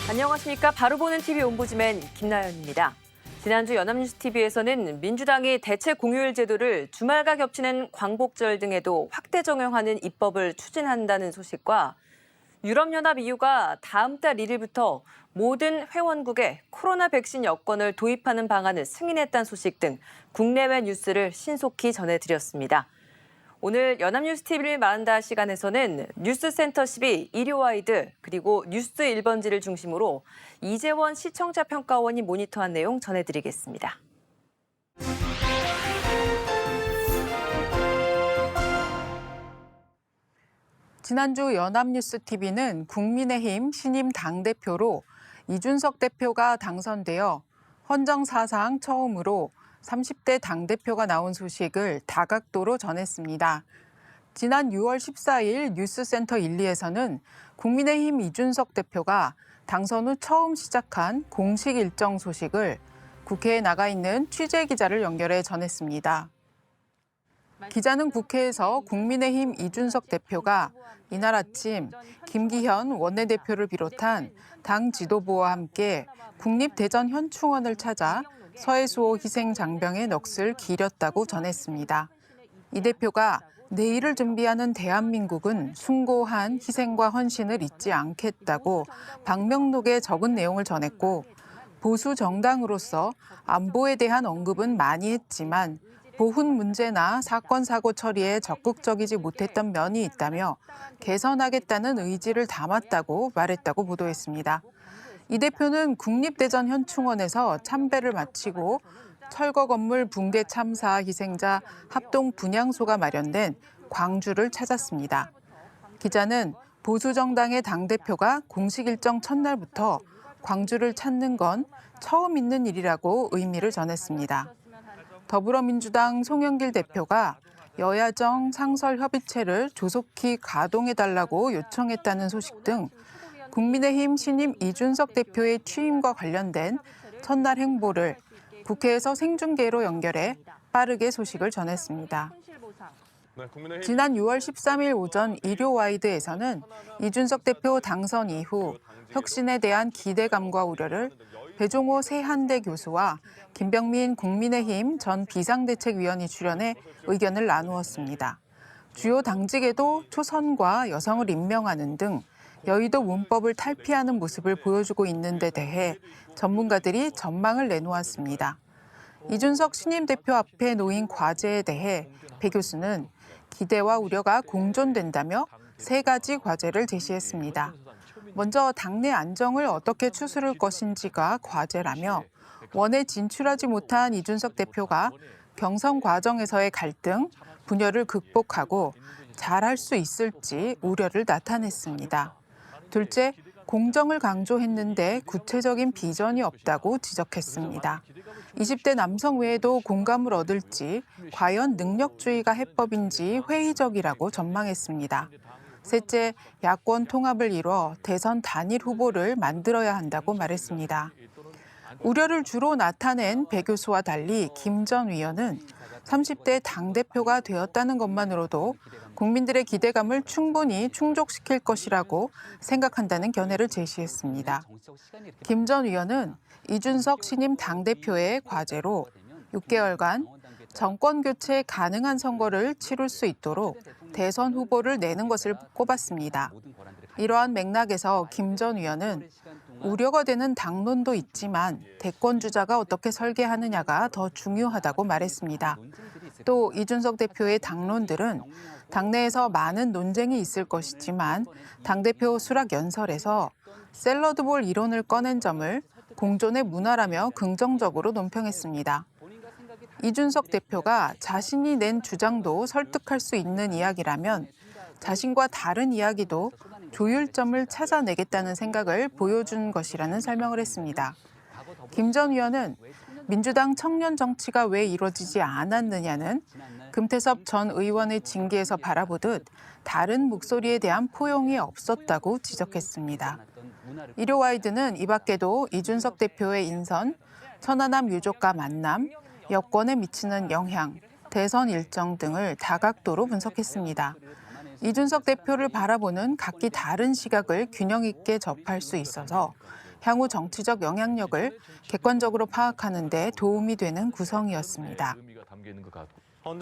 안녕하십니까. 바로 보는 TV 옴부즈맨 김나연입니다. 지난주 연합뉴스TV에서는 민주당이 대체 공휴일 제도를 주말과 겹치는 광복절 등에도 확대 적용하는 입법을 추진한다는 소식과 유럽연합 EU가 다음 달 1일부터 모든 회원국에 코로나 백신 여권을 도입하는 방안을 승인했다는 소식 등 국내외 뉴스를 신속히 전해드렸습니다. 오늘 연합뉴스TV를 마흔다 시간에서는 뉴스센터 12 일요와이드 그리고 뉴스 1번지를 중심으로 이재원 시청자 평가원이 모니터한 내용 전해드리겠습니다. 지난주 연합뉴스TV는 국민의힘 신임 당대표로 이준석 대표가 당선되어 헌정 사상 처음으로 30대 당대표가 나온 소식을 다각도로 전했습니다. 지난 6월 14일 뉴스센터 1, 2에서는 국민의힘 이준석 대표가 당선 후 처음 시작한 공식 일정 소식을 국회에 나가 있는 취재기자를 연결해 전했습니다. 기자는 국회에서 국민의힘 이준석 대표가 이날 아침 김기현 원내대표를 비롯한 당 지도부와 함께 국립대전현충원을 찾아 서해수호 희생장병의 넋을 기렸다고 전했습니다. 이 대표가 내일을 준비하는 대한민국은 숭고한 희생과 헌신을 잊지 않겠다고 방명록에 적은 내용을 전했고, 보수 정당으로서 안보에 대한 언급은 많이 했지만 보훈 문제나 사건 사고 처리에 적극적이지 못했던 면이 있다며 개선하겠다는 의지를 담았다고 말했다고 보도했습니다. 이 대표는 국립대전현충원에서 참배를 마치고 철거 건물 붕괴 참사 희생자 합동 분향소가 마련된 광주를 찾았습니다. 기자는 보수정당의 당대표가 공식 일정 첫날부터 광주를 찾는 건 처음 있는 일이라고 의미를 전했습니다. 더불어민주당 송영길 대표가 여야정 상설협의체를 조속히 가동해달라고 요청했다는 소식 등 국민의힘 신임 이준석 대표의 취임과 관련된 첫날 행보를 국회에서 생중계로 연결해 빠르게 소식을 전했습니다. 지난 6월 13일 오전 일요와이드에서는 이준석 대표 당선 이후 혁신에 대한 기대감과 우려를 배종호 세한대 교수와 김병민 국민의힘 전 비상대책위원이 출연해 의견을 나누었습니다. 주요 당직에도 초선과 여성을 임명하는 등 여의도 문법을 탈피하는 모습을 보여주고 있는 데 대해 전문가들이 전망을 내놓았습니다. 이준석 신임 대표 앞에 놓인 과제에 대해 배 교수는 기대와 우려가 공존된다며 세 가지 과제를 제시했습니다. 먼저 당내 안정을 어떻게 추스를 것인지가 과제라며 원에 진출하지 못한 이준석 대표가 경선 과정에서의 갈등, 분열을 극복하고 잘할 수 있을지 우려를 나타냈습니다. 둘째, 공정을 강조했는데 구체적인 비전이 없다고 지적했습니다. 20대 남성 외에도 공감을 얻을지 과연 능력주의가 해법인지 회의적이라고 전망했습니다. 셋째, 야권 통합을 이뤄 대선 단일 후보를 만들어야 한다고 말했습니다. 우려를 주로 나타낸 배 교수와 달리 김 전 위원은 30대 당대표가 되었다는 것만으로도 국민들의 기대감을 충분히 충족시킬 것이라고 생각한다는 견해를 제시했습니다. 김 전 위원은 이준석 신임 당대표의 과제로 6개월간 정권 교체 가능한 선거를 치룰 수 있도록 대선 후보를 내는 것을 꼽았습니다. 이러한 맥락에서 김 전 위원은 우려가 되는 당론도 있지만 대권 주자가 어떻게 설계하느냐가 더 중요하다고 말했습니다. 또 이준석 대표의 당론들은 당내에서 많은 논쟁이 있을 것이지만 당대표 수락 연설에서 샐러드볼 이론을 꺼낸 점을 공존의 문화라며 긍정적으로 논평했습니다. 이준석 대표가 자신이 낸 주장도 설득할 수 있는 이야기라면 자신과 다른 이야기도 조율점을 찾아내겠다는 생각을 보여준 것이라는 설명을 했습니다. 김 전 위원은 민주당 청년 정치가 왜 이루어지지 않았느냐는 금태섭 전 의원의 징계에서 바라보듯 다른 목소리에 대한 포용이 없었다고 지적했습니다. 일요와이드는 이 밖에도 이준석 대표의 인선, 천안함 유족과 만남, 여권에 미치는 영향, 대선 일정 등을 다각도로 분석했습니다. 이준석 대표를 바라보는 각기 다른 시각을 균형 있게 접할 수 있어서 향후 정치적 영향력을 객관적으로 파악하는 데 도움이 되는 구성이었습니다.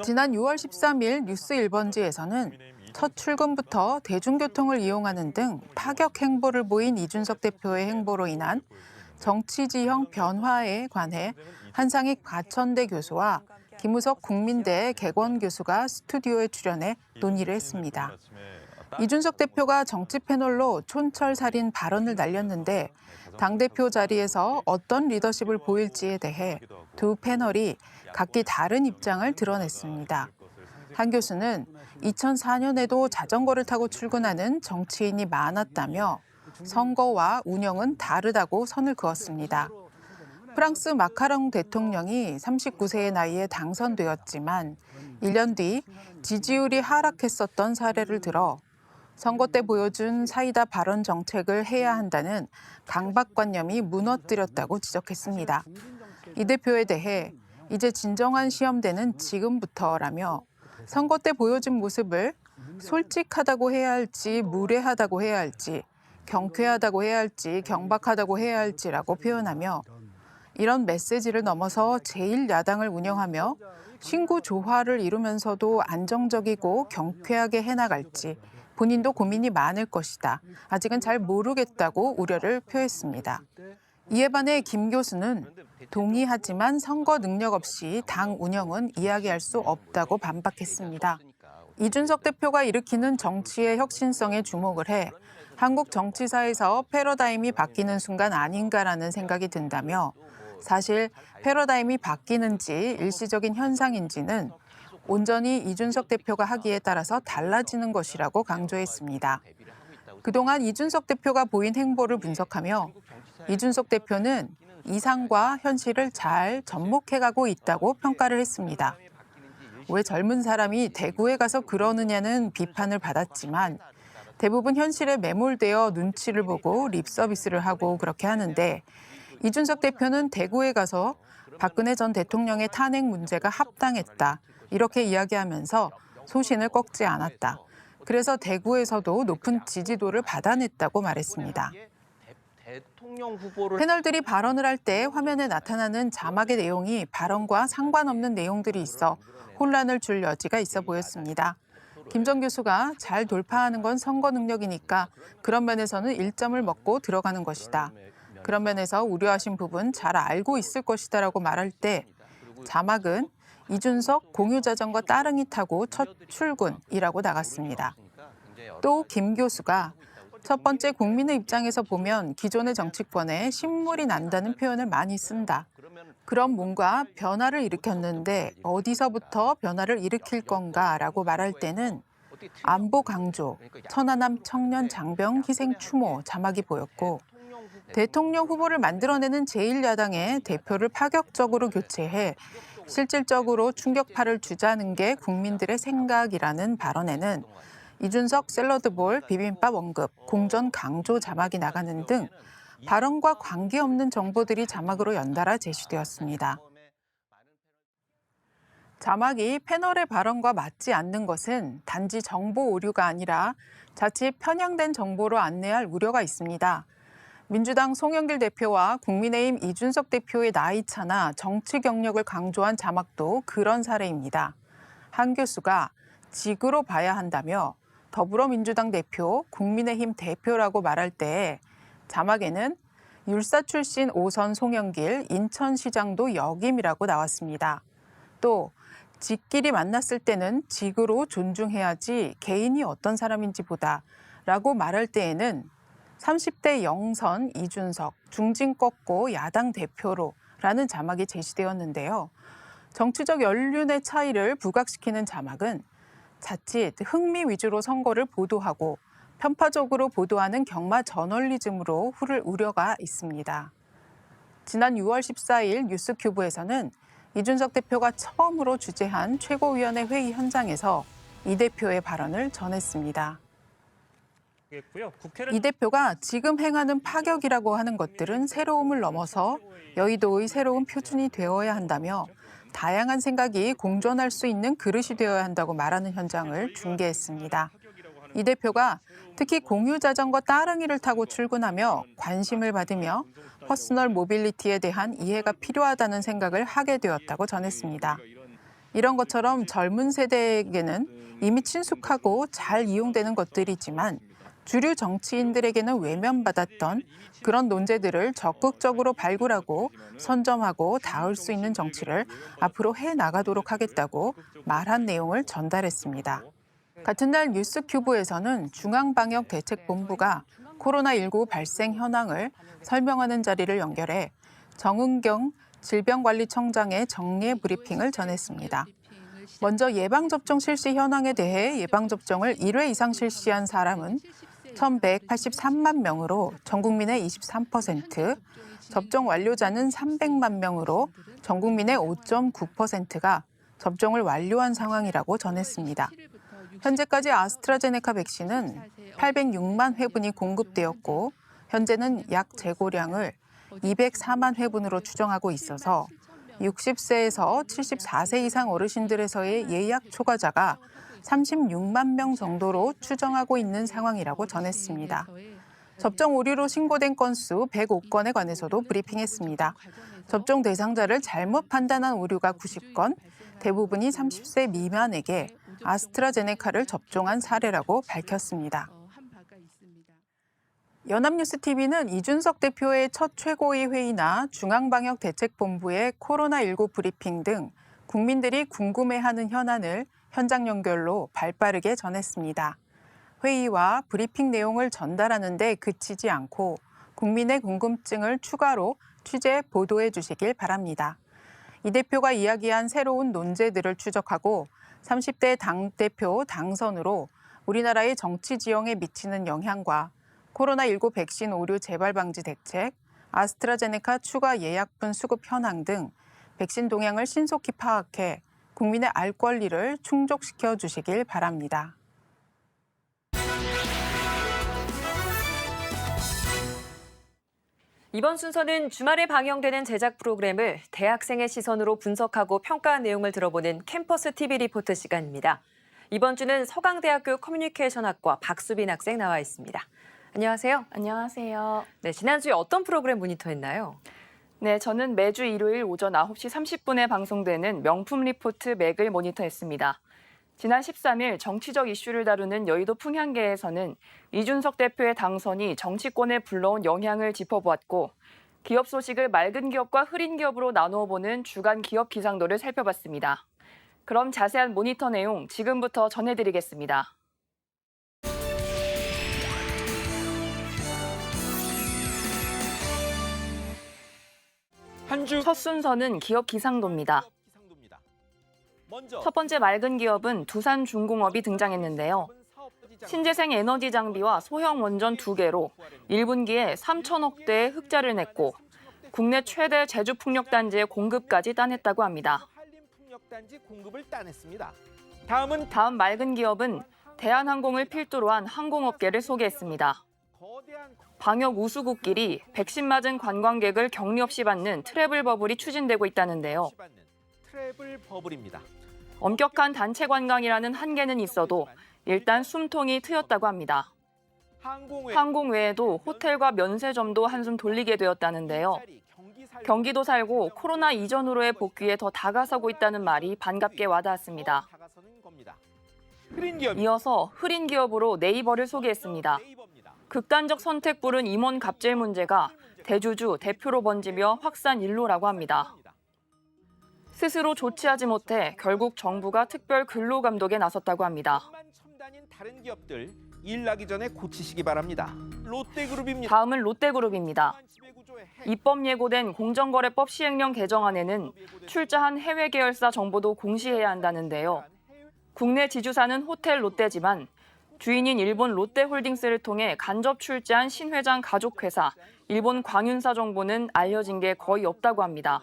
지난 6월 13일 뉴스 1번지에서는 첫 출근부터 대중교통을 이용하는 등 파격 행보를 보인 이준석 대표의 행보로 인한 정치 지형 변화에 관해 한상익 과천대 교수와 김우석 국민대 객원 교수가 스튜디오에 출연해 논의를 했습니다. 이준석 대표가 정치 패널로 촌철살인 발언을 날렸는데 당대표 자리에서 어떤 리더십을 보일지에 대해 두 패널이 각기 다른 입장을 드러냈습니다. 한 교수는 2004년에도 자전거를 타고 출근하는 정치인이 많았다며 선거와 운영은 다르다고 선을 그었습니다. 프랑스 마카롱 대통령이 39세의 나이에 당선되었지만 1년 뒤 지지율이 하락했었던 사례를 들어 선거 때 보여준 사이다 발언 정책을 해야 한다는 강박관념이 무너뜨렸다고 지적했습니다. 이 대표에 대해 이제 진정한 시험대는 지금부터라며 선거 때 보여준 모습을 솔직하다고 해야 할지 무례하다고 해야 할지 경쾌하다고 해야 할지 경박하다고 해야 할지라고 표현하며 이런 메시지를 넘어서 제1야당을 운영하며 신구 조화를 이루면서도 안정적이고 경쾌하게 해나갈지 본인도 고민이 많을 것이다. 아직은 잘 모르겠다고 우려를 표했습니다. 이에 반해 김 교수는 동의하지만 선거 능력 없이 당 운영은 이야기할 수 없다고 반박했습니다. 이준석 대표가 일으키는 정치의 혁신성에 주목을 해 한국 정치사에서 패러다임이 바뀌는 순간 아닌가라는 생각이 든다며 사실 패러다임이 바뀌는지 일시적인 현상인지는 온전히 이준석 대표가 하기에 따라서 달라지는 것이라고 강조했습니다. 그동안 이준석 대표가 보인 행보를 분석하며 이준석 대표는 이상과 현실을 잘 접목해가고 있다고 평가를 했습니다. 왜 젊은 사람이 대구에 가서 그러느냐는 비판을 받았지만 대부분 현실에 매몰되어 눈치를 보고 립서비스를 하고 그렇게 하는데 이준석 대표는 대구에 가서 박근혜 전 대통령의 탄핵 문제가 합당했다. 이렇게 이야기하면서 소신을 꺾지 않았다. 그래서 대구에서도 높은 지지도를 받아냈다고 말했습니다. 패널들이 발언을 할 때 화면에 나타나는 자막의 내용이 발언과 상관없는 내용들이 있어 혼란을 줄 여지가 있어 보였습니다. 김 전 교수가 잘 돌파하는 건 선거 능력이니까 그런 면에서는 1점을 먹고 들어가는 것이다. 그런 면에서 우려하신 부분 잘 알고 있을 것이다라고 말할 때 자막은 이준석 공유자전거 따릉이 타고 첫 출근이라고 나갔습니다. 또 김 교수가 첫 번째 국민의 입장에서 보면 기존의 정치권에 신물이 난다는 표현을 많이 쓴다. 그럼 뭔가 변화를 일으켰는데 어디서부터 변화를 일으킬 건가라고 말할 때는 안보 강조, 천안함 청년 장병 희생 추모 자막이 보였고 대통령 후보를 만들어내는 제1야당의 대표를 파격적으로 교체해 실질적으로 충격파를 주자는 게 국민들의 생각이라는 발언에는 이준석 샐러드볼 비빔밥 언급, 공전 강조 자막이 나가는 등 발언과 관계없는 정보들이 자막으로 연달아 제시되었습니다. 자막이 패널의 발언과 맞지 않는 것은 단지 정보 오류가 아니라 자칫 편향된 정보로 안내할 우려가 있습니다. 민주당 송영길 대표와 국민의힘 이준석 대표의 나이차나 정치 경력을 강조한 자막도 그런 사례입니다. 한 교수가 직으로 봐야 한다며 더불어민주당 대표, 국민의힘 대표라고 말할 때 자막에는 율사 출신 5선 송영길 인천시장도 역임이라고 나왔습니다. 또 직끼리 만났을 때는 직으로 존중해야지 개인이 어떤 사람인지 보다라고 말할 때에는 30대 영선 이준석 중진 꺾고 야당 대표로라는 자막이 제시되었는데요. 정치적 연륜의 차이를 부각시키는 자막은 자칫 흥미 위주로 선거를 보도하고 편파적으로 보도하는 경마 저널리즘으로 흐를 우려가 있습니다. 지난 6월 14일 뉴스큐브에서는 이준석 대표가 처음으로 주재한 최고위원회 회의 현장에서 이 대표의 발언을 전했습니다. 이 대표가 지금 행하는 파격이라고 하는 것들은 새로움을 넘어서 여의도의 새로운 표준이 되어야 한다며 다양한 생각이 공존할 수 있는 그릇이 되어야 한다고 말하는 현장을 중계했습니다. 이 대표가 특히 공유 자전거 따릉이를 타고 출근하며 관심을 받으며 퍼스널 모빌리티에 대한 이해가 필요하다는 생각을 하게 되었다고 전했습니다. 이런 것처럼 젊은 세대에게는 이미 친숙하고 잘 이용되는 것들이지만 주류 정치인들에게는 외면받았던 그런 논제들을 적극적으로 발굴하고 선점하고 닿을 수 있는 정치를 앞으로 해나가도록 하겠다고 말한 내용을 전달했습니다. 같은 날 뉴스큐브에서는 중앙방역대책본부가 코로나19 발생 현황을 설명하는 자리를 연결해 정은경 질병관리청장의 정례 브리핑을 전했습니다. 먼저 예방접종 실시 현황에 대해 예방접종을 1회 이상 실시한 사람은 1,183만 명으로 전 국민의 23%, 접종 완료자는 300만 명으로 전 국민의 5.9%가 접종을 완료한 상황이라고 전했습니다. 현재까지 아스트라제네카 백신은 806만 회분이 공급되었고 현재는 약 재고량을 204만 회분으로 추정하고 있어서 60세에서 74세 이상 어르신들에서의 예약 초과자가 36만 명 정도로 추정하고 있는 상황이라고 전했습니다. 접종 오류로 신고된 건수 105건에 관해서도 브리핑했습니다. 접종 대상자를 잘못 판단한 오류가 90건, 대부분이 30세 미만에게 아스트라제네카를 접종한 사례라고 밝혔습니다. 연합뉴스TV는 이준석 대표의 첫 최고위 회의나 중앙방역대책본부의 코로나19 브리핑 등 국민들이 궁금해하는 현안을 현장 연결로 발빠르게 전했습니다. 회의와 브리핑 내용을 전달하는 데 그치지 않고 국민의 궁금증을 추가로 취재 보도해 주시길 바랍니다. 이 대표가 이야기한 새로운 논제들을 추적하고 30대 당대표 당선으로 우리나라의 정치 지형에 미치는 영향과 코로나19 백신 오류 재발 방지 대책, 아스트라제네카 추가 예약분 수급 현황 등 백신 동향을 신속히 파악해 국민의 알 권리를 충족시켜 주시길 바랍니다. 이번 순서는 주말에 방영되는 제작 프로그램을 대학생의 시선으로 분석하고 평가한 내용을 들어보는 캠퍼스 TV 리포트 시간입니다. 이번 주는 서강대학교 커뮤니케이션학과 박수빈 학생 나와 있습니다. 안녕하세요. 안녕하세요. 네, 지난주에 어떤 프로그램 모니터했나요? 네, 저는 매주 일요일 오전 9시 30분에 방송되는 명품 리포트 맥을 모니터했습니다. 지난 13일 정치적 이슈를 다루는 여의도 풍향계에서는 이준석 대표의 당선이 정치권에 불러온 영향을 짚어보았고 기업 소식을 맑은 기업과 흐린 기업으로 나누어 보는 주간 기업 기상도를 살펴봤습니다. 그럼 자세한 모니터 내용 지금부터 전해드리겠습니다. 첫 순서는 기업 기상도입니다. 첫 번째 맑은 기업은 두산중공업이 등장했는데요. 신재생 에너지 장비와 소형 원전 2개로 1분기에 3천억 대의 흑자를 냈고 국내 최대 제주풍력단지의 공급까지 따냈다고 합니다. 다음 맑은 기업은 대한항공을 필두로 한 항공업계를 소개했습니다. 방역 우수국끼리 백신 맞은 관광객을 격리 없이 받는 트래블 버블이 추진되고 있다는데요. 엄격한 단체 관광이라는 한계는 있어도 일단 숨통이 트였다고 합니다. 항공 외에도 호텔과 면세점도 한숨 돌리게 되었다는데요. 경기도 살고 코로나 이전으로의 복귀에 더 다가서고 있다는 말이 반갑게 와닿았습니다. 이어서 흐린 기업으로 네이버를 소개했습니다. 극단적 선택불은 임원 갑질 문제가 대주주 대표로 번지며 확산 일로라고 합니다. 스스로 조치하지 못해 결국 정부가 특별 근로감독에 나섰다고 합니다. 다른 기업들 일 나기 전에 고치시기 바랍니다. 롯데그룹입니다. 다음은 롯데그룹입니다. 입법 예고된 공정거래법 시행령 개정안에는 출자한 해외 계열사 정보도 공시해야 한다는데요. 국내 지주사는 호텔 롯데지만 주인인 일본 롯데홀딩스를 통해 간접 출자한 신 회장 가족회사 일본 광윤사 정보는 알려진 게 거의 없다고 합니다.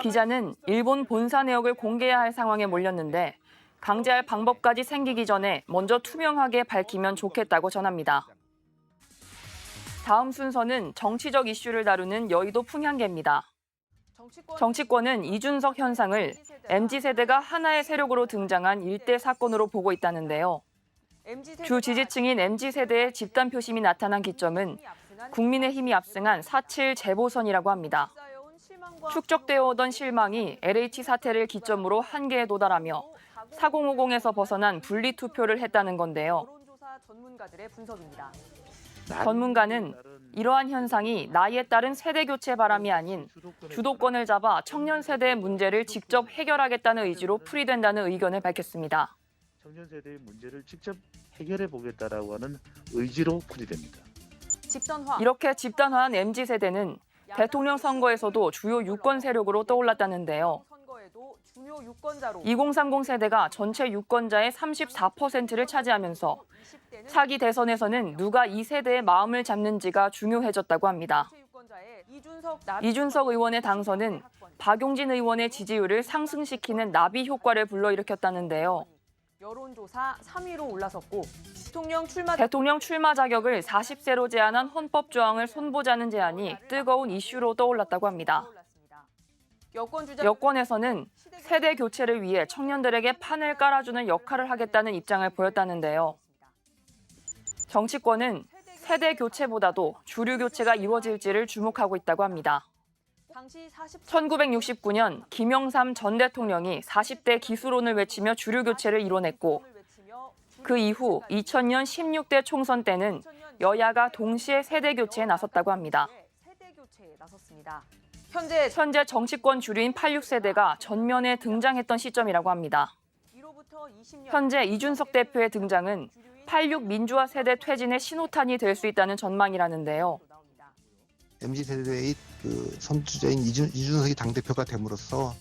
기자는 일본 본사 내역을 공개해야 할 상황에 몰렸는데 강제할 방법까지 생기기 전에 먼저 투명하게 밝히면 좋겠다고 전합니다. 다음 순서는 정치적 이슈를 다루는 여의도 풍향계입니다. 정치권은 이준석 현상을 MZ세대가 하나의 세력으로 등장한 일대 사건으로 보고 있다는데요. 주 지지층인 MZ세대의 집단 표심이 나타난 기점은 국민의힘이 압승한 4.7 재보선이라고 합니다. 축적되어 오던 실망이 LH 사태를 기점으로 한계에 도달하며 4050에서 벗어난 분리투표를 했다는 건데요. 전문가는 이러한 현상이 나이에 따른 세대교체 바람이 아닌 주도권을 잡아 청년 세대의 문제를 직접 해결하겠다는 의지로 풀이된다는 의견을 밝혔습니다. 청년 세대의 문제를 직접 해결해 보겠다라고 하는 의지로 풀이됩니다. 이렇게 집단화한 MZ세대는 대통령 선거에서도 주요 유권 세력으로 떠올랐다는데요. 2030 세대가 전체 유권자의 34%를 차지하면서 차기 대선에서는 누가 이 세대의 마음을 잡는지가 중요해졌다고 합니다. 이준석 의원의 당선은 박용진 의원의 지지율을 상승시키는 나비 효과를 불러일으켰다는데요. 여론조사 3위로 올라섰고 대통령 출마 자격을 40세로 제한한 헌법 조항을 손보자는 제안이 뜨거운 이슈로 떠올랐다고 합니다. 여권에서는 세대 교체를 위해 청년들에게 판을 깔아주는 역할을 하겠다는 입장을 보였다는데요. 정치권은 세대 교체보다도 주류 교체가 이루어질지를 주목하고 있다고 합니다. 1969년 김영삼 전 대통령이 40대 기수론을 외치며 주류 교체를 이뤄냈고 그 이후 2000년 16대 총선 때는 여야가 동시에 세대 교체에 나섰다고 합니다. 현재 정치권 주류인 86세대가 전면에 등장했던 시점이라고 합니다. 현재 이준석 대표의 등장은 86 민주화 세대 퇴진의 신호탄이 될 수 있다는 전망이라는데요. MZ세대의 선두주자인 이준석이 당대표가 됨으로써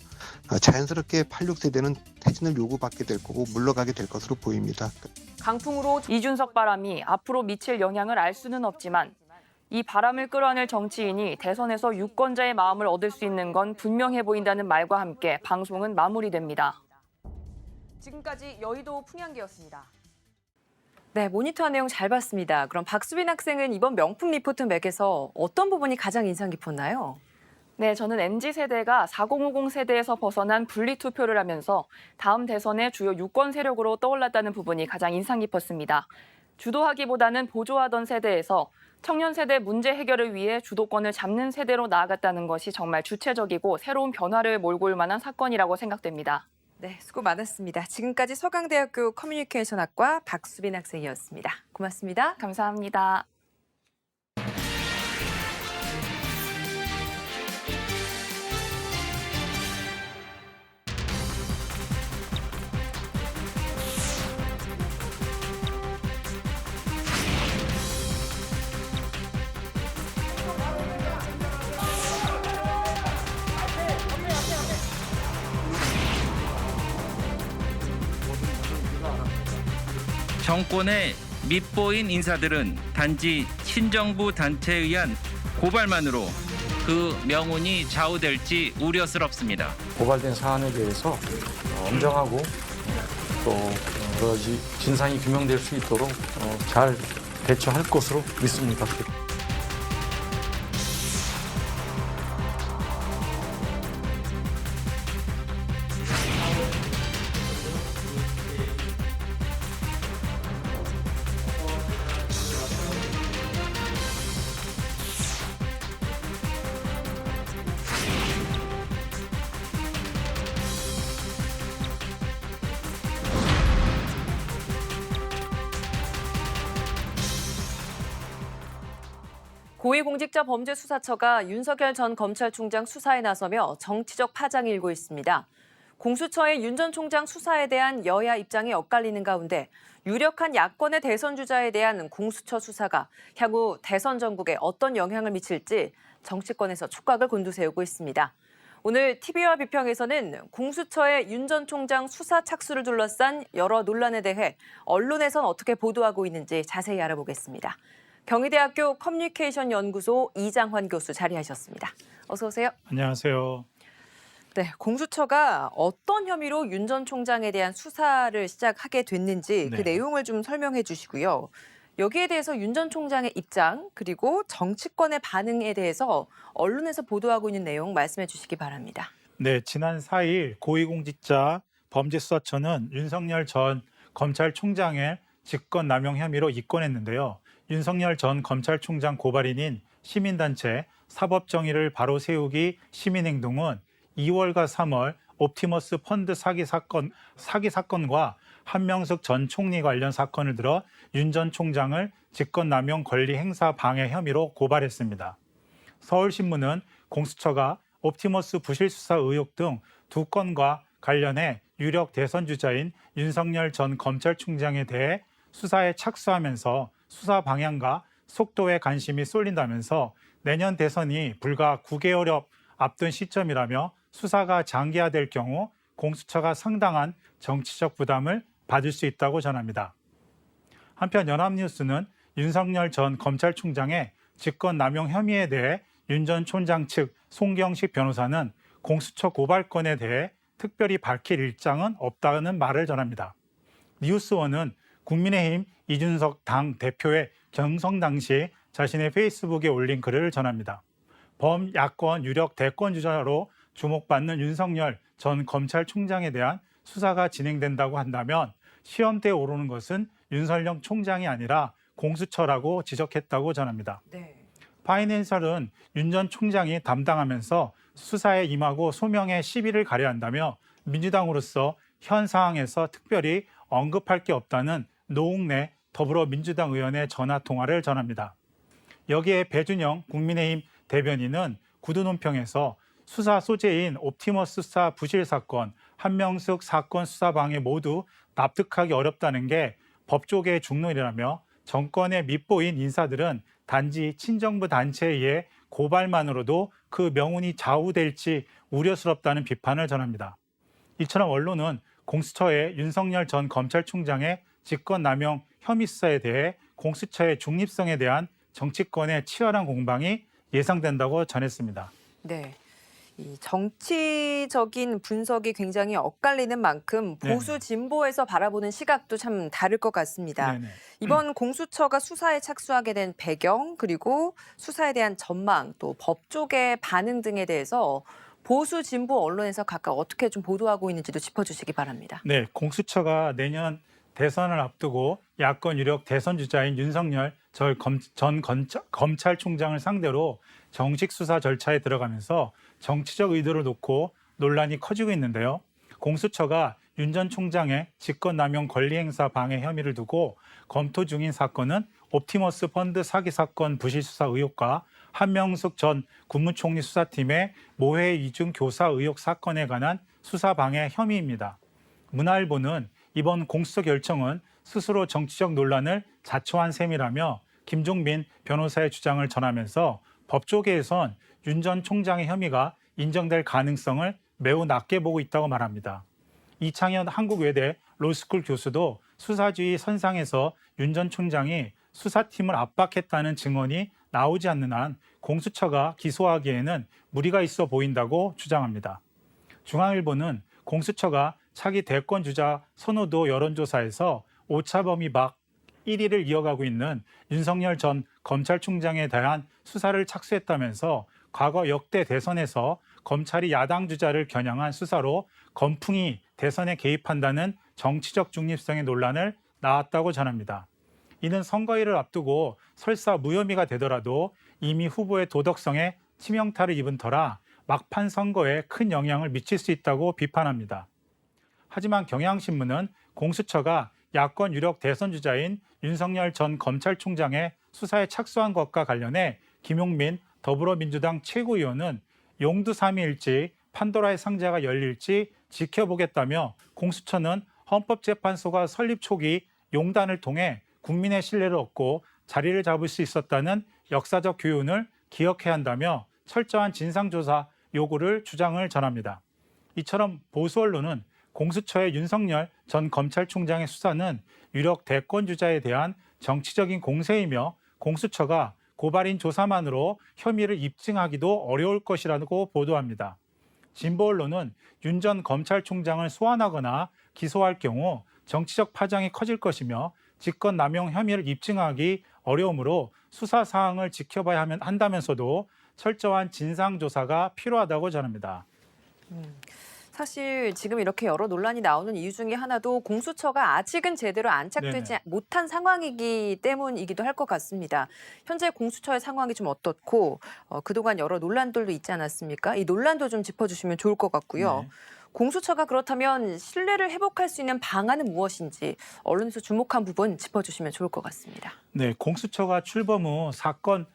자연스럽게 86세대는 퇴진을 요구받게 될 거고 물러가게 될 것으로 보입니다. 강풍으로 이준석 바람이 앞으로 미칠 영향을 알 수는 없지만 이 바람을 끌어안을 정치인이 대선에서 유권자의 마음을 얻을 수 있는 건 분명해 보인다는 말과 함께 방송은 마무리됩니다. 지금까지 여의도 풍향기였습니다. 네, 모니터한 내용 잘 봤습니다. 그럼 박수빈 학생은 이번 명품 리포트 맥에서 어떤 부분이 가장 인상 깊었나요? 네, 저는 MZ세대가 4050 세대에서 벗어난 분리투표를 하면서 다음 대선의 주요 유권 세력으로 떠올랐다는 부분이 가장 인상 깊었습니다. 주도하기보다는 보조하던 세대에서 청년 세대 문제 해결을 위해 주도권을 잡는 세대로 나아갔다는 것이 정말 주체적이고 새로운 변화를 몰고 올 만한 사건이라고 생각됩니다. 네, 수고 많았습니다. 지금까지 서강대학교 커뮤니케이션학과 박수빈 학생이었습니다. 고맙습니다. 감사합니다. 정권의 밉보인 인사들은 단지 친정부 단체에 의한 고발만으로 그 명운이 좌우될지 우려스럽습니다. 고발된 사안에 대해서 엄정하고 또 여러 가지 진상이 규명될 수 있도록 잘 대처할 것으로 믿습니다. 고위공직자범죄수사처가 윤석열 전 검찰총장 수사에 나서며 정치적 파장이 일고 있습니다. 공수처의 윤 전 총장 수사에 대한 여야 입장이 엇갈리는 가운데 유력한 야권의 대선 주자에 대한 공수처 수사가 향후 대선 전국에 어떤 영향을 미칠지 정치권에서 촉각을 곤두세우고 있습니다. 오늘 TV와 비평에서는 공수처의 윤 전 총장 수사 착수를 둘러싼 여러 논란에 대해 언론에선 어떻게 보도하고 있는지 자세히 알아보겠습니다. 경희대학교 커뮤니케이션 연구소 이장환 교수 자리하셨습니다. 어서 오세요. 안녕하세요. 네, 공수처가 어떤 혐의로 윤 전 총장에 대한 수사를 시작하게 됐는지 그 내용을 좀 설명해 주시고요. 여기에 대해서 윤 전 총장의 입장 그리고 정치권의 반응에 대해서 언론에서 보도하고 있는 내용 말씀해 주시기 바랍니다. 네, 지난 4일 고위공직자 범죄수사처는 윤석열 전 검찰총장의 직권남용 혐의로 입건했는데요. 윤석열 전 검찰총장 고발인인 시민단체 사법정의를 바로 세우기 시민행동은 2월과 3월 옵티머스 펀드 사기 사건과 한명숙 전 총리 관련 사건을 들어 윤 전 총장을 직권남용 권리 행사 방해 혐의로 고발했습니다. 서울신문은 공수처가 옵티머스 부실 수사 의혹 등 2건과 관련해 유력 대선 주자인 윤석열 전 검찰총장에 대해 수사에 착수하면서 수사 방향과 속도에 관심이 쏠린다면서 내년 대선이 불과 9개월여 앞둔 시점이라며 수사가 장기화될 경우 공수처가 상당한 정치적 부담을 받을 수 있다고 전합니다. 한편 연합뉴스는 윤석열 전 검찰총장의 직권남용 혐의에 대해 윤 전 총장 측 송경식 변호사는 공수처 고발건에 대해 특별히 밝힐 입장은 없다는 말을 전합니다. 뉴스원은 국민의힘 이준석 당 대표의 경선 당시 자신의 페이스북에 올린 글을 전합니다. 범야권 유력 대권 주자로 주목받는 윤석열 전 검찰총장에 대한 수사가 진행된다고 한다면 시험대에 오르는 것은 윤석열 총장이 아니라 공수처라고 지적했다고 전합니다. 네. 파이낸셜은 윤 전 총장이 담당하면서 수사에 임하고 소명의 시비를 가려 한다며 민주당으로서 현 상황에서 특별히 언급할 게 없다는 노웅래 더불어민주당 의원의 전화 통화를 전합니다. 여기에 배준영 국민의힘 대변인은 구두논평에서 수사 소재인 옵티머스 수사 부실 사건, 한명숙 사건 수사 방해 모두 납득하기 어렵다는 게 법조계의 중론이라며 정권의 밉보인 인사들은 단지 친정부 단체에 의해 고발만으로도 그 명운이 좌우될지 우려스럽다는 비판을 전합니다. 이처럼 언론은 공수처의 윤석열 전 검찰총장의 직권남용 혐의 수사에 대해 공수처의 중립성에 대한 정치권의 치열한 공방이 예상된다고 전했습니다. 네. 이 정치적인 분석이 굉장히 엇갈리는 만큼 보수 진보에서 바라보는 시각도 참 다를 것 같습니다. 네네. 이번 공수처가 수사에 착수하게 된 배경 그리고 수사에 대한 전망 또 법조계 반응 등에 대해서 보수 진보 언론에서 각각 어떻게 좀 보도하고 있는지도 짚어주시기 바랍니다. 네, 공수처가 내년 대선을 앞두고 야권 유력 대선 주자인 윤석열 전 검찰총장을 상대로 정식 수사 절차에 들어가면서 정치적 의도를 놓고 논란이 커지고 있는데요. 공수처가 윤 전 총장의 직권남용 권리행사 방해 혐의를 두고 검토 중인 사건은 옵티머스 펀드 사기 사건 부실 수사 의혹과 한명숙 전 국무총리 수사팀의 모해 이중 교사 의혹 사건에 관한 수사 방해 혐의입니다. 문화일보는 이번 공수처 결정은 스스로 정치적 논란을 자초한 셈이라며 김종민 변호사의 주장을 전하면서 법조계에선 윤 전 총장의 혐의가 인정될 가능성을 매우 낮게 보고 있다고 말합니다. 이창현 한국외대 로스쿨 교수도 수사주의 선상에서 윤 전 총장이 수사팀을 압박했다는 증언이 나오지 않는 한 공수처가 기소하기에는 무리가 있어 보인다고 주장합니다. 중앙일보는 공수처가 차기 대권 주자 선호도 여론조사에서 오차범위 막 1위를 이어가고 있는 윤석열 전 검찰총장에 대한 수사를 착수했다면서 과거 역대 대선에서 검찰이 야당 주자를 겨냥한 수사로 검풍이 대선에 개입한다는 정치적 중립성의 논란을 낳았다고 전합니다. 이는 선거일을 앞두고 설사 무혐의가 되더라도 이미 후보의 도덕성에 치명타를 입은 터라 막판 선거에 큰 영향을 미칠 수 있다고 비판합니다. 하지만 경향신문은 공수처가 야권 유력 대선 주자인 윤석열 전 검찰총장의 수사에 착수한 것과 관련해 김용민 더불어민주당 최고위원은 용두삼일지 판도라의 상자가 열릴지 지켜보겠다며 공수처는 헌법재판소가 설립 초기 용단을 통해 국민의 신뢰를 얻고 자리를 잡을 수 있었다는 역사적 교훈을 기억해야 한다며 철저한 진상조사 요구를 주장을 전합니다. 이처럼 보수 언론은 공수처의 윤석열 전 검찰총장의 수사는 유력 대권 주자에 대한 정치적인 공세이며 공수처가 고발인 조사만으로 혐의를 입증하기도 어려울 것이라고 보도합니다. 진보 언론은 윤 전 검찰총장을 소환하거나 기소할 경우 정치적 파장이 커질 것이며 직권남용 혐의를 입증하기 어려우므로 수사 사항을 지켜봐야 한다면서도 철저한 진상조사가 필요하다고 전합니다. 사실 지금 이렇게 여러 논란이 나오는 이유 중에 하나도 공수처가 아직은 제대로 안착되지 네네. 못한 상황이기 때문이기도 할 것 같습니다. 현재 공수처의 상황이 좀 어떻고 그동안 여러 논란들도 있지 않았습니까? 이 논란도 좀 짚어주시면 좋을 것 같고요. 네. 공수처가 그렇다면 신뢰를 회복할 수 있는 방안은 무엇인지 언론에서 주목한 부분 짚어주시면 좋을 것 같습니다. 네, 공수처가 출범 후 사건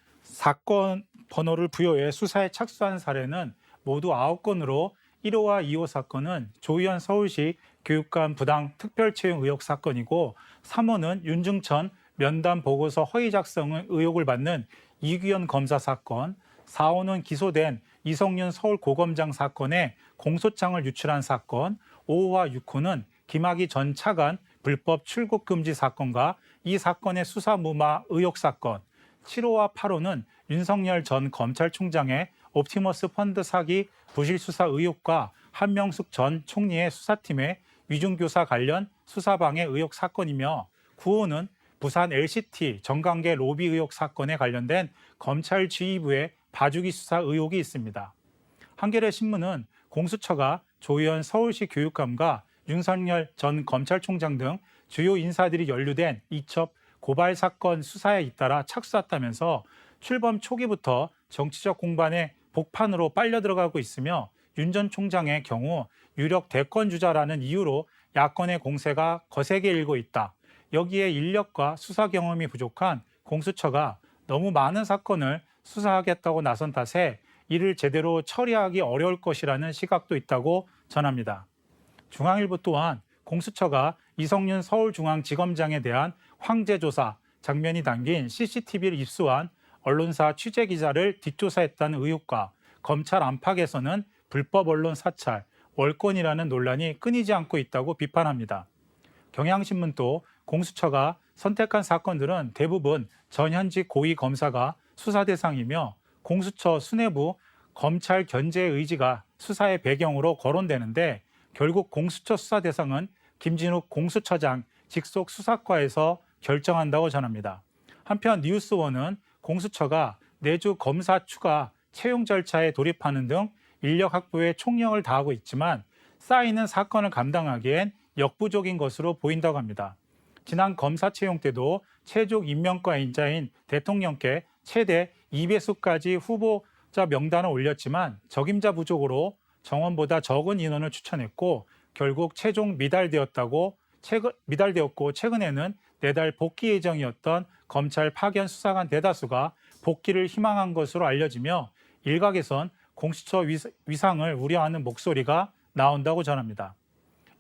번호를 부여해 수사에 착수한 사례는 모두 9건으로 1호와 2호 사건은 조희연 서울시 교육감 부당 특별채용 의혹 사건이고 3호는 윤중천 면담 보고서 허위 작성 의혹을 받는 이규현 검사 사건, 4호는 기소된 이성윤 서울고검장 사건에 공소장을 유출한 사건, 5호와 6호는 김학의 전 차관 불법 출국 금지 사건과 이 사건의 수사 무마 의혹 사건, 7호와 8호는 윤석열 전 검찰총장의 옵티머스 펀드 사기 부실 수사 의혹과 한명숙 전 총리의 수사팀의 위중교사 관련 수사방해 의혹 사건이며 9호는 부산 LCT 정관계 로비 의혹 사건에 관련된 검찰 지휘부의 봐주기 수사 의혹이 있습니다. 한겨레 신문은 공수처가 조희연 서울시 교육감과 윤석열 전 검찰총장 등 주요 인사들이 연루된 이첩 고발 사건 수사에 잇따라 착수했다면서 출범 초기부터 정치적 공방의 복판으로 빨려 들어가고 있으며 윤 전 총장의 경우 유력 대권 주자라는 이유로 야권의 공세가 거세게 일고 있다. 여기에 인력과 수사 경험이 부족한 공수처가 너무 많은 사건을 수사하겠다고 나선 탓에 이를 제대로 처리하기 어려울 것이라는 시각도 있다고 전합니다. 중앙일보 또한 공수처가 이성윤 서울중앙지검장에 대한 황제조사 장면이 담긴 CCTV를 입수한 언론사 취재기자를 뒷조사했다는 의혹과 검찰 안팎에서는 불법 언론 사찰, 월권이라는 논란이 끊이지 않고 있다고 비판합니다. 경향신문도 공수처가 선택한 사건들은 대부분 전현직 고위 검사가 수사 대상이며 공수처 수뇌부 검찰 견제의 의지가 수사의 배경으로 거론되는데 결국 공수처 수사 대상은 김진욱 공수처장 직속 수사과에서 결정한다고 전합니다. 한편 뉴스원은 공수처가 내주 검사 추가 채용 절차에 돌입하는 등 인력 확보에 총력을 다하고 있지만 쌓이는 사건을 감당하기엔 역부족인 것으로 보인다고 합니다. 지난 검사 채용 때도 최종 임명과 인자인 대통령께 최대 2배수까지 후보자 명단을 올렸지만 적임자 부족으로 정원보다 적은 인원을 추천했고 결국 최종 미달되었고 최근에는 내달 복귀 예정이었던 검찰 파견 수사관 대다수가 복귀를 희망한 것으로 알려지며 일각에선 공수처 위상을 우려하는 목소리가 나온다고 전합니다.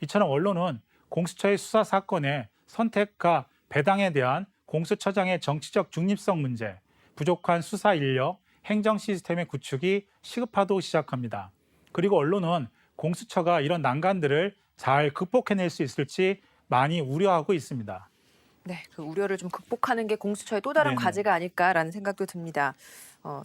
이처럼 언론은 공수처의 수사 사건의 선택과 배당에 대한 공수처장의 정치적 중립성 문제, 부족한 수사 인력, 행정 시스템의 구축이 시급하다고 시작합니다. 그리고 언론은 공수처가 이런 난관들을 잘 극복해낼 수 있을지 많이 우려하고 있습니다. 네, 그 우려를 좀 극복하는 게 공수처의 또 다른 네네. 과제가 아닐까라는 생각도 듭니다.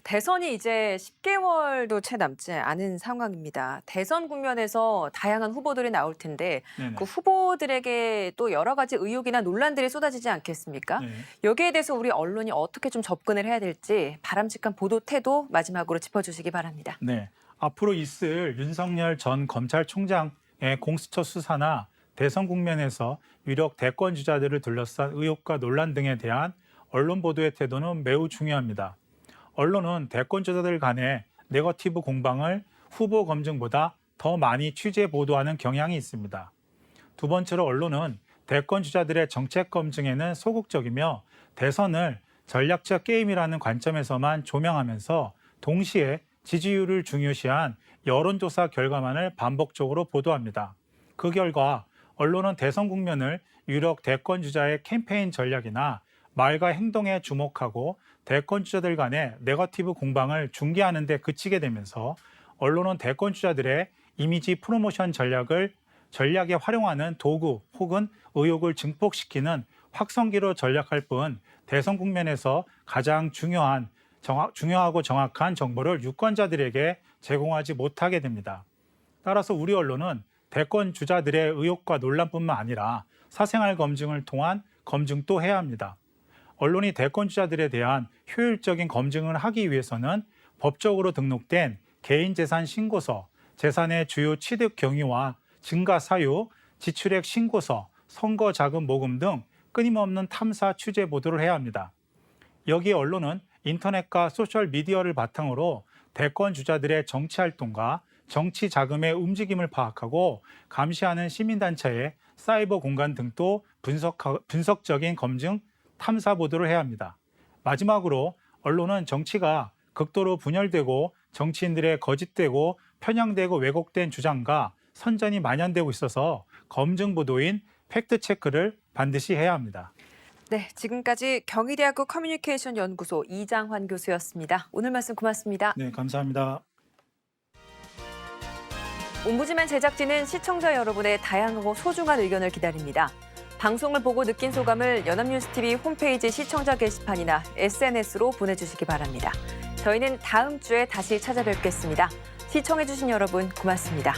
대선이 이제 10개월도 채 남지 않은 상황입니다. 대선 국면에서 다양한 후보들이 나올 텐데 네네. 그 후보들에게 또 여러 가지 의혹이나 논란들이 쏟아지지 않겠습니까? 네. 여기에 대해서 우리 언론이 어떻게 좀 접근을 해야 될지 바람직한 보도 태도 마지막으로 짚어주시기 바랍니다. 네, 앞으로 있을 윤석열 전 검찰총장의 공수처 수사나 대선 국면에서 유력 대권 주자들을 둘러싼 의혹과 논란 등에 대한 언론 보도의 태도는 매우 중요합니다. 언론은 대권 주자들 간의 네거티브 공방을 후보 검증보다 더 많이 취재 보도하는 경향이 있습니다. 두 번째로 언론은 대권 주자들의 정책 검증에는 소극적이며 대선을 전략적 게임이라는 관점에서만 조명하면서 동시에 지지율을 중요시한 여론조사 결과만을 반복적으로 보도합니다. 그 결과 언론은 대선 국면을 유력 대권 주자의 캠페인 전략이나 말과 행동에 주목하고 대권 주자들 간의 네거티브 공방을 중계하는 데 그치게 되면서 언론은 대권 주자들의 이미지 프로모션 전략에 활용하는 도구 혹은 의혹을 증폭시키는 확성기로 전략할 뿐 대선 국면에서 가장 중요하고 정확한 정보를 유권자들에게 제공하지 못하게 됩니다. 따라서 우리 언론은 대권 주자들의 의혹과 논란뿐만 아니라 사생활 검증을 통한 검증도 해야 합니다. 언론이 대권 주자들에 대한 효율적인 검증을 하기 위해서는 법적으로 등록된 개인재산 신고서, 재산의 주요 취득 경위와 증가 사유, 지출액 신고서, 선거 자금 모금 등 끊임없는 탐사 취재 보도를 해야 합니다. 여기에 언론은 인터넷과 소셜미디어를 바탕으로 대권 주자들의 정치 활동과 정치 자금의 움직임을 파악하고 감시하는 시민단체의 사이버 공간 등도 분석적인 검증, 탐사 보도를 해야 합니다. 마지막으로 언론은 정치가 극도로 분열되고 정치인들의 거짓되고 편향되고 왜곡된 주장과 선전이 만연되고 있어서 검증 보도인 팩트체크를 반드시 해야 합니다. 네, 지금까지 경희대학교 커뮤니케이션 연구소 이장환 교수였습니다. 오늘 말씀 고맙습니다. 네, 감사합니다. 옴부즈맨 제작진은 시청자 여러분의 다양하고 소중한 의견을 기다립니다. 방송을 보고 느낀 소감을 연합뉴스TV 홈페이지 시청자 게시판이나 SNS로 보내주시기 바랍니다. 저희는 다음 주에 다시 찾아뵙겠습니다. 시청해주신 여러분 고맙습니다.